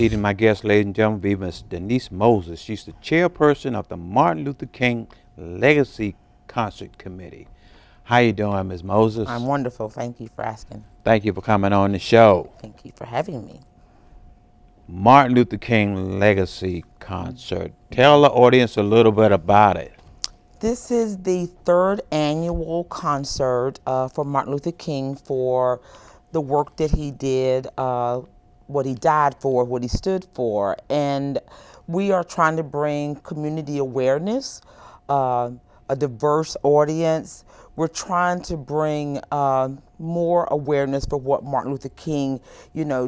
evening, my guest, ladies and gentlemen, be Miss Denise Moses. She's the chairperson of the Martin Luther King Legacy Concert Committee. How you doing, Ms. Moses? I'm wonderful. Thank you for asking. Thank you for coming on the show. Thank you for having me. Martin Luther King Legacy Concert. Tell the audience a little bit about it. This is the third annual concert for Martin Luther King for the work that he did, what he died for, what he stood for. And we are trying to bring community awareness, a diverse audience. We're trying to bring more awareness for what Martin Luther King,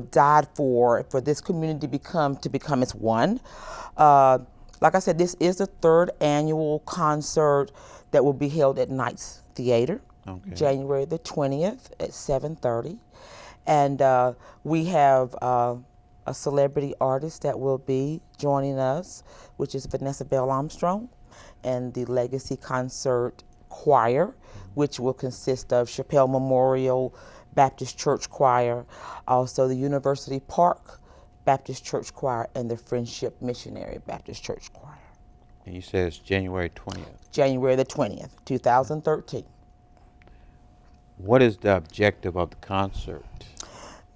died for this community to become its one. Like I said, this is the third annual concert that will be held at Knights Theater, January the 20th at 7:30. And we have a celebrity artist that will be joining us, which is VANESSA Armstrong, and the Legacy Concert Choir, which will consist of Chappelle Memorial Baptist Church Choir, also the University Park Baptist Church Choir, and the Friendship Missionary Baptist Church Choir. And you said it's January 20th. January the 20th, 2013. What is the objective of the concert?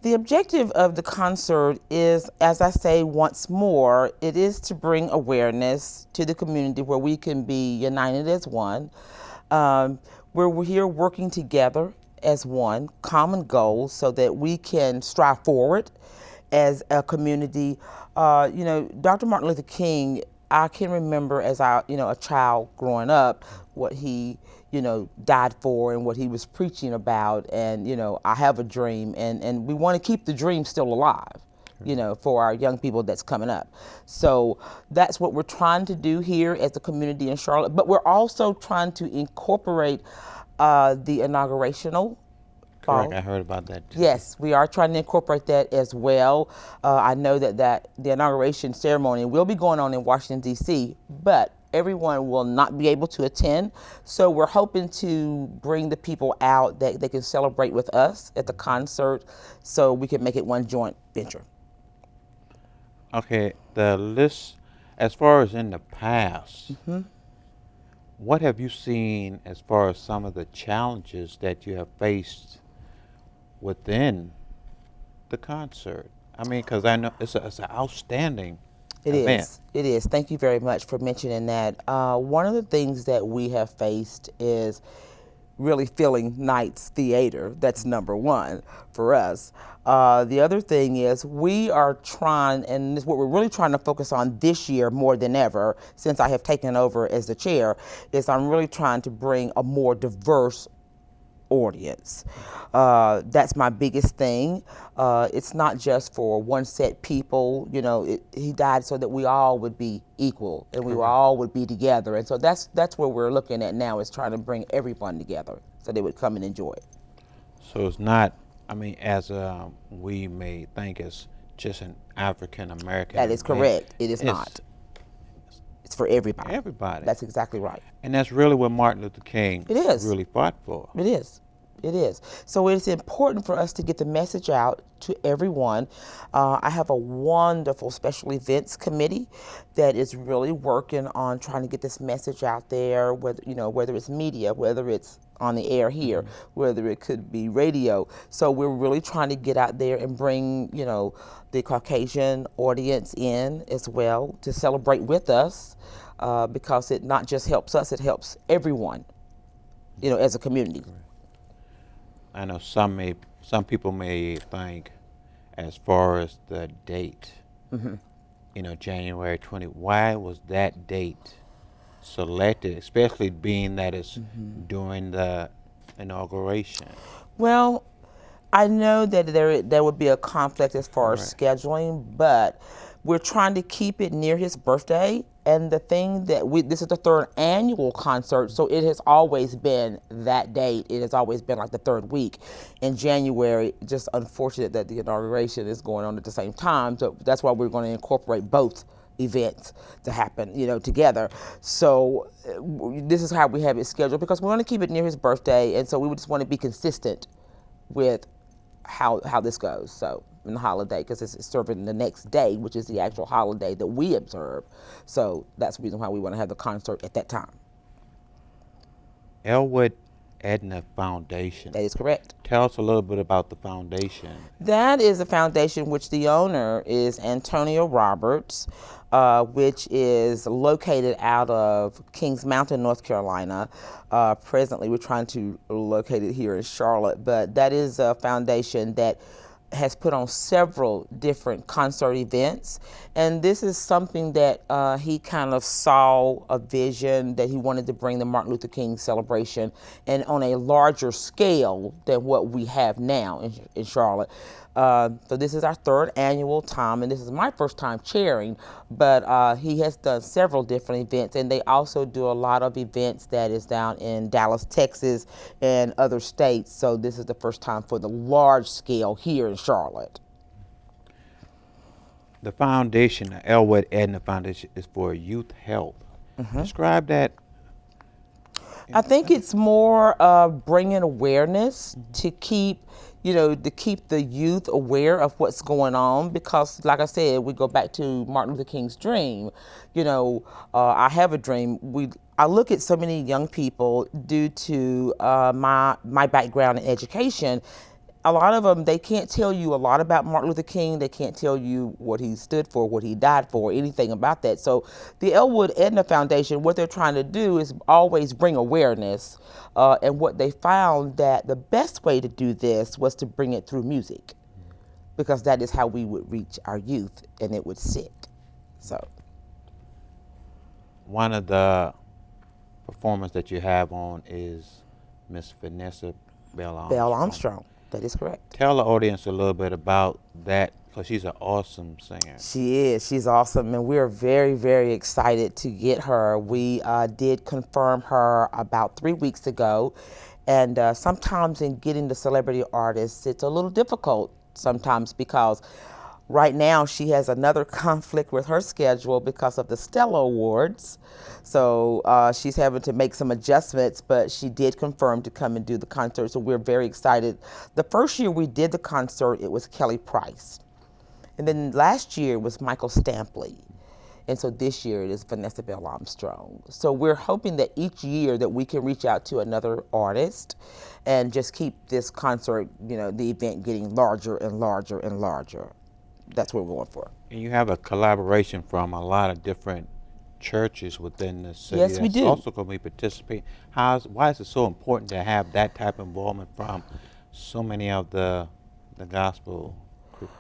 The objective of the concert is, as I say once more, it is to bring awareness to the community where we can be united as one, where we're here working together as one, common goals, so that we can strive forward as a community. Dr. Martin Luther King, I can remember as a child growing up, what he, died for and what he was preaching about. And, I have a dream, and we want to keep the dream still alive, for our young people that's coming up. So that's what we're trying to do here as a community in Charlotte. But we're also trying to incorporate the inaugurational. Correct, I heard about that too. Yes, we are trying to incorporate that as well. I know that the inauguration ceremony will be going on in Washington, D.C., but everyone will not be able to attend. So we're hoping to bring the people out that they can celebrate with us at the concert, so we can make it one joint venture. Okay, the list, as far as in the past, what have you seen as far as some of the challenges that you have faced within the concert? I mean, because I know it's an outstanding event. It is. Thank you very much for mentioning that. One of the things that we have faced is really filling Knights Theater. That's number one for us. The other thing is we are trying, and this is what we're really trying to focus on this year more than ever, since I have taken over as the chair, is I'm really trying to bring a more diverse audience. That's my biggest thing. It's not just for one set people. He died so that we all would be equal and we all would be together. And so that's what we're looking at now, is trying to bring everyone together so they would come and enjoy it. So it's not, as we may think, it's just an African American. That is correct. It is not. It's for everybody. Everybody. That's exactly right. And that's really what Martin Luther King really fought for. It is. It is. So it's important for us to get the message out to everyone. I have a wonderful special events committee that is really working on trying to get this message out there, whether it's media, whether it's on the air here, whether it could be radio. So we're really trying to get out there and bring, the Caucasian audience in as well to celebrate with us, because it not just helps us, it helps everyone, as a community. I know some people may think, as far as the date, January 20, why was that date selected, especially being that it's during the inauguration? Well, I know that there would be a conflict as far as scheduling, but we're trying to keep it near his birthday. And the thing that this is the third annual concert, so it has always been that date. It has always been like the third week in January. Just unfortunate that the inauguration is going on at the same time. So that's why we're going to incorporate both events to happen, together. So this is how we have it scheduled, because we want to keep it near his birthday, and so we just want to be consistent with how this goes. So in the holiday because it's serving the next day, which is the actual holiday that we observe. So that's the reason why we want to have the concert at that time. Elwood Edna Foundation. That is correct. Tell us a little bit about the foundation. That is a foundation which the owner is Antonio Roberts, which is located out of Kings Mountain, North Carolina. Presently, we're trying to locate it here in Charlotte, but that is a foundation that has put on several different concert events, and this is something that he kind of saw a vision that he wanted to bring the Martin Luther King celebration and on a larger scale than what we have now in Charlotte. So this is our third annual time, and this is my first time chairing, but he has done several different events, and they also do a lot of events that is down in Dallas, Texas, and other states. So this is the first time for the large scale here in Charlotte. The foundation, the Elwood Edna Foundation, is for youth health. Describe that. I think it's more bringing awareness to keep, to keep the youth aware of what's going on, because like I said, we go back to Martin Luther King's dream. I have a dream. I look at so many young people due to my background in education. A lot of them, they can't tell you a lot about Martin Luther King. They can't tell you what he stood for, what he died for, anything about that. So the Elwood Edna Foundation, what they're trying to do is always bring awareness. And what they found that the best way to do this was to bring it through music, because that is how we would reach our youth and it would sit. So one of the performers that you have on is Miss VANESSA Bell Armstrong. That is correct. Tell the audience a little bit about that, because she's an awesome singer. She is. She's awesome, and we're very, very excited to get her. We did confirm her about 3 weeks ago, and sometimes in getting the celebrity artists, it's a little difficult sometimes, because right now she has another conflict with her schedule because of the Stella Awards. So she's having to make some adjustments, but she did confirm to come and do the concert, so we're very excited. The first year we did the concert, it was Kelly Price. And then last year it was Michael Stampley. And so this year it is VANESSA Bell Armstrong. So we're hoping that each year that we can reach out to another artist and just keep this concert, the event getting larger and larger and larger. That's what we're going for. And you have a collaboration from a lot of different churches within the city. Yes, we do. Also going to be participating. Why is it so important to have that type of involvement from so many of the gospel groups?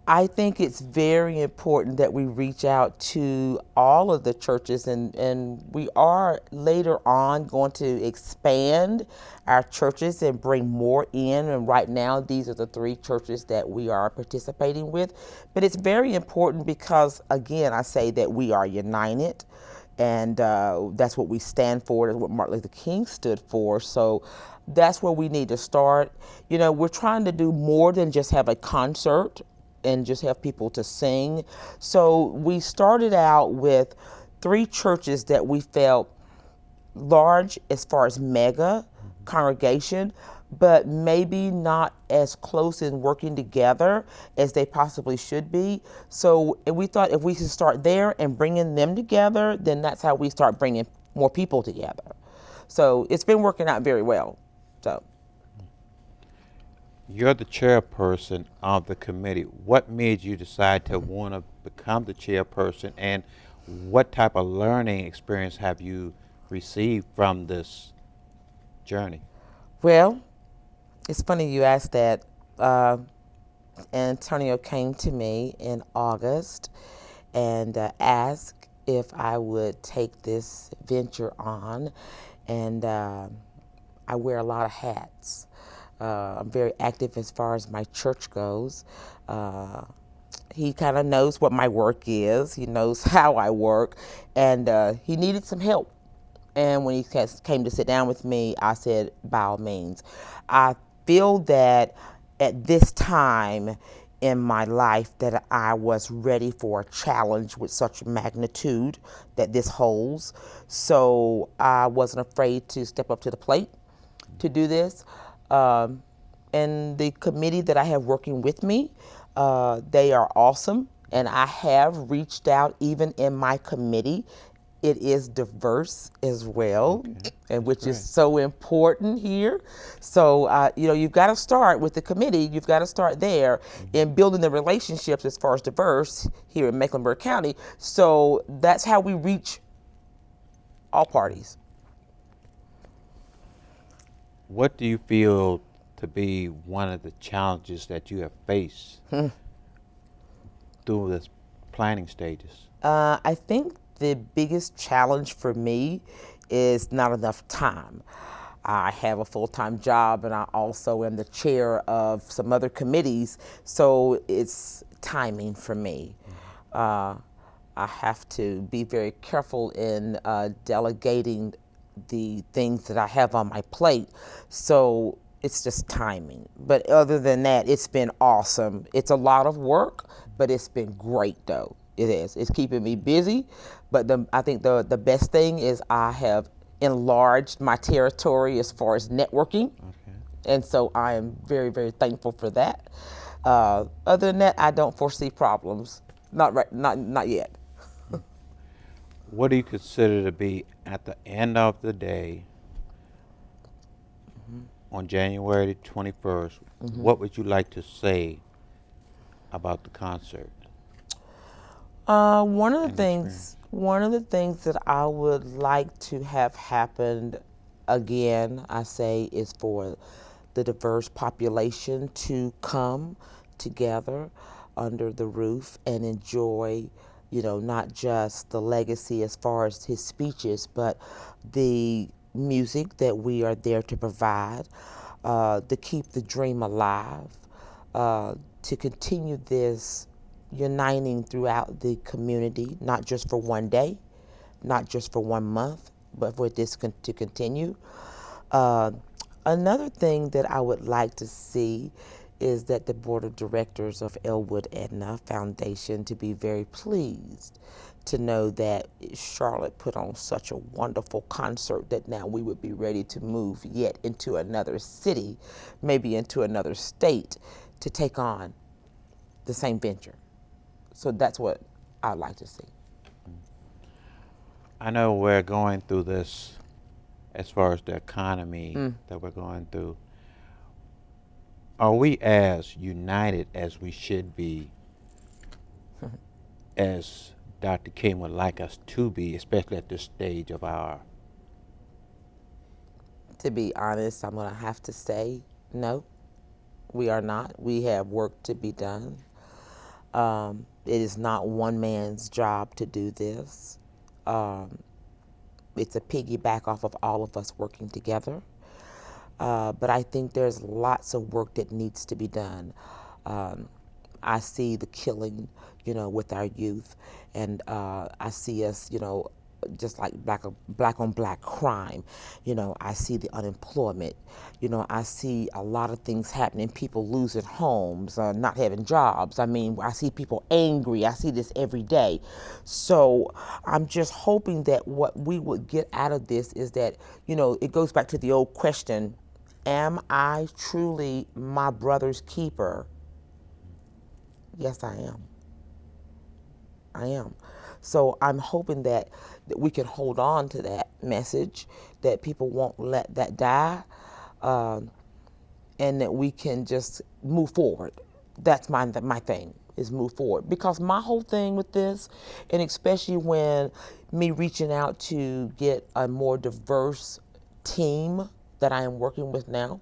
I think it's very important that we reach out to all of the churches, and we are later on going to expand our churches and bring more in, and right now these are the 3 churches that we are participating with. But it's very important because, again, I say that we are united, and that's what we stand for. That's what Martin Luther King stood for. So that's where we need to start. We're trying to do more than just have a concert and just have people to sing. So we started out with 3 churches that we felt large as far as mega congregation, but maybe not as close in working together as they possibly should be. So we thought if we could start there and bringing them together, then that's how we start bringing more people together. So it's been working out very well. So. You're the chairperson of the committee. What made you decide to want to become the chairperson, and what type of learning experience have you received from this journey? Well, it's funny you asked that. Antonio came to me in August and asked if I would take this venture on, and I wear a lot of hats. I'm very active as far as my church goes. He kind of knows what my work is. He knows how I work, and he needed some help. And when he came to sit down with me, I said, by all means. I feel that at this time in my life that I was ready for a challenge with such magnitude that this holds. So I wasn't afraid to step up to the plate to do this. And the committee that I have working with me, They are awesome, and I have reached out even in my committee. It is diverse as well, and which is so important here. So, you've got to start with the committee. You've got to start there in building the relationships as far as diverse here in Mecklenburg County. So that's how we reach all parties. What do you feel to be one of the challenges that you have faced through this planning stages? I think the biggest challenge for me is not enough time. I have a full-time job, and I also am the chair of some other committees, so it's timing for me. I have to be very careful in delegating the things that I have on my plate, so it's just timing. But other than that, it's been awesome. It's a lot of work, but it's been great though. It is. It's keeping me busy, but I think the best thing is I have enlarged my territory as far as networking, and so I am very, very thankful for that. Other than that, I don't foresee problems. Not yet. What do you consider to be, at the end of the day, on January 21st, what would you like to say about the concert? One of the things that I would like to have happened again, I say, is for the diverse population to come together under the roof and enjoy, not just the legacy as far as his speeches, but the music that we are there to provide, to keep the dream alive, to continue this uniting throughout the community, not just for one day, not just for 1 month, but for this to continue. Another thing that I would like to see is that the board of directors of Elwood Edna Foundation to be very pleased to know that Charlotte put on such a wonderful concert that now we would be ready to move yet into another city, maybe into another state, to take on the same venture. So that's what I'd like to see. I know we're going through this as far as the economy that we're going through. Are we as united as we should be, as Dr. King would like us to be, especially at this stage of our... To be honest, I'm going to have to say no, we are not. We have work to be done. It is not one man's job to do this. It's a piggyback off of all of us working together. But I think there's lots of work that needs to be done. I see the killing, with our youth, and I see us, just like black on black crime. I see the unemployment. I see a lot of things happening, people losing homes, not having jobs. I mean, I see people angry. I see this every day. So I'm just hoping that what we would get out of this is that, it goes back to the old question, am I truly my brother's keeper? Yes, I am. I am. So I'm hoping that we can hold on to that message, that people won't let that die, and that we can just move forward. That's my thing, is move forward. Because my whole thing with this, and especially when me reaching out to get a more diverse team that I am working with now,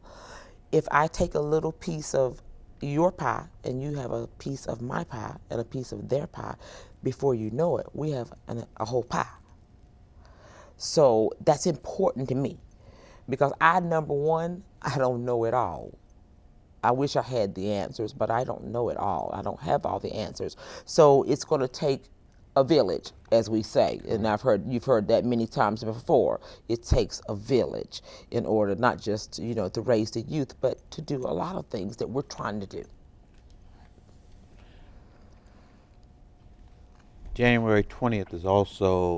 if I take a little piece of your pie and you have a piece of my pie and a piece of their pie, before you know it, we have a whole pie. So that's important to me, because number one, I don't know it all. I wish I had the answers, but I don't know it all. I don't have all the answers. So it's going to take a village, as we say, and you've heard that many times before. It takes a village in order not just to raise the youth, but to do a lot of things that we're trying to do. January 20th is also